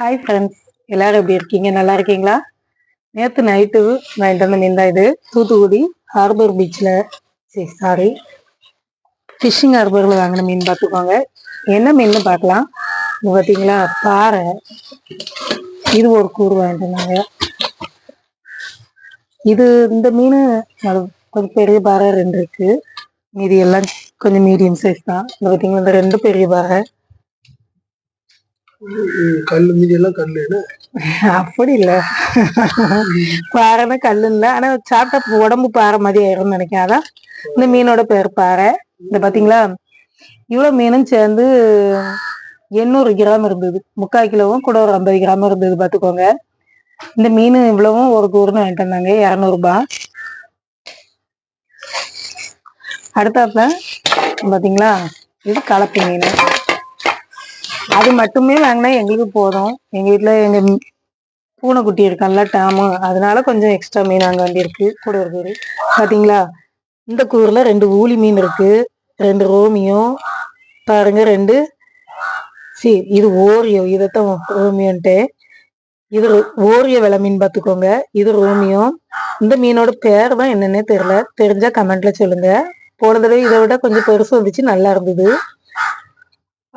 Hi friends, எல்லாரும் எப்படி இருக்கீங்க? நல்லா இருக்கீங்களா? நேற்று நைட்டு வாங்கிட்டு வந்த மீன் தான் இது. தூத்துக்குடி ஹார்பர் பீச்சில் சாரி ஃபிஷ்ஷிங் ஹார்பரில் வாங்கின மீன் பார்த்துக்கோங்க. என்ன மீன் பார்க்கலாம். இது பார்த்தீங்களா, பாறை. இது ஒரு கூறு வாங்கிட்டு வந்தாங்க. இந்த மீன் கொஞ்சம் பெரிய பாறை 2 இருக்கு. மீதி எல்லாம் கொஞ்சம் மீடியம் சைஸ் தான். இது பார்த்தீங்களா, இந்த 2 பெரிய பாறை. கல்லு மீதி எல்லாம் கல்லு அப்படி இல்ல, பாறைன்னா கல்லு இல்ல. ஆனா சாப்பிட்டா உடம்பு பாறை மாதிரி ஆயிரும்னு நினைக்கிறேன். அதான் இந்த மீனோட பேர் பாறை. இந்த பாத்தீங்களா, இவ்வளவு மீனும் சேர்ந்து 800 கிராம் இருந்தது. 3/4 கிலோவும் கூட ஒரு 50 கிராம் இருந்தது பாத்துக்கோங்க. இந்த மீன் இவ்வளவும் ஒரு கூறுன்னு வாங்கிட்டு வந்தாங்க, 200 ரூபாய். அடுத்தாப்புல பாத்தீங்களா, இது கலப்பு மீன். அது மட்டுமே வாங்கினா எங்களுக்கு போதும். எங்க வீட்டுல எங்க பூனைக்குட்டி இருக்கான்ல டாமு, அதனால கொஞ்சம் எக்ஸ்ட்ரா மீன் வாங்க வேண்டியிருக்கு. கூட ஒரு கூறு பாத்தீங்களா. இந்த கூறுல 2 ஊளி மீன் இருக்கு, 2 ரோமியோ பாருங்க, 2 இது ஓரியோ. இதத்தான் ரோமியோன்ட்டு. இது ஓரியோ வெலை மீன் பாத்துக்கோங்க. இது ரோமியோ. இந்த மீனோட பேர் தான் என்னன்னே தெரியல, தெரிஞ்சா கமெண்ட்ல சொல்லுங்க. போன தடவை இதை விட கொஞ்சம் பெருசு வந்துச்சு, நல்லா இருந்தது.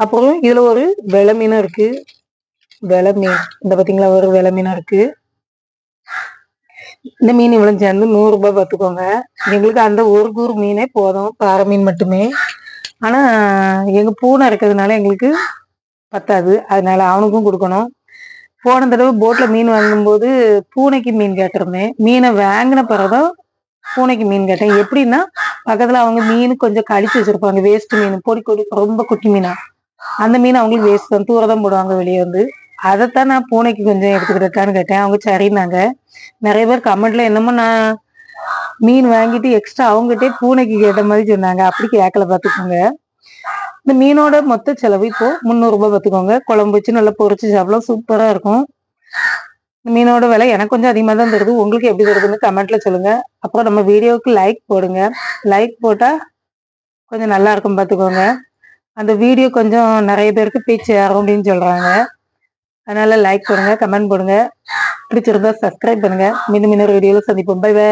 அப்புறம் இதுல ஒரு வெலை மீனும் இருக்கு. வெலை மீன் இந்த பாத்தீங்களா, ஒரு வெலை மீனும் இருக்கு. இந்த மீன் இவ்வளவு சேர்ந்து 100 ரூபாய் பார்த்துக்கோங்க. எங்களுக்கு அந்த ஒரு கூறு மீனே போதும், பாறை மீன் மட்டுமே. ஆனா எங்க பூனை இருக்கிறதுனால எங்களுக்கு பத்தாது, அதனால அவனுக்கும் கொடுக்கணும். போன தடவை போட்ல மீன் வாங்கும்போது பூனைக்கு மீன் கேட்டிருந்தேன். மீனை வாங்கின பிறகுதான் பூனைக்கு மீன் கேட்டேன். எப்படின்னா, பக்கத்துல அவங்க மீன் கொஞ்சம் கழிச்சு வச்சிருப்பாங்க, வேஸ்ட் மீன், பொடி ரொம்ப குட்டி மீனா. அந்த மீன் அவங்களுக்கு வேஸ்ட் தான், தூர தான் போடுவாங்க வெளியே வந்து. அதைத்தான் நான் பூனைக்கு கொஞ்சம் எடுத்துக்கிட்டான்னு கேட்டேன். அவங்க சரின்னாங்க. நிறைய பேர் கமெண்ட்ல என்னமோ நான் மீன் வாங்கிட்டு எக்ஸ்ட்ரா அவங்ககிட்டே பூனைக்கு கேட்ட மாதிரி சொன்னாங்க. அப்படி கேட்கல பார்த்துக்கோங்க. இந்த மீனோட மொத்த செலவு இப்போ 300 ரூபாய் பார்த்துக்கோங்க. குழம்பு வச்சு நல்லா பொரிச்சு சாப்பிடலாம், சூப்பரா இருக்கும். மீனோட விலை எனக்கு கொஞ்சம் அதிகமாக தான் தருது. உங்களுக்கு எப்படி தருதுன்னு கமெண்ட்ல சொல்லுங்க. அப்புறம் நம்ம வீடியோவுக்கு லைக் போடுங்க. லைக் போட்டா கொஞ்சம் நல்லா இருக்கும் பார்த்துக்கோங்க. அந்த வீடியோ கொஞ்சம் நிறைய பேருக்கு போய் சேரும் அப்படின்னு சொல்றாங்க. அதனால லைக் போடுங்க, கமெண்ட் போடுங்க. பிடிச்சிருந்தா சப்ஸ்கிரைப் பண்ணுங்க. மீண்டும் இன்னொரு வீடியோல சந்திப்போம். Bye by.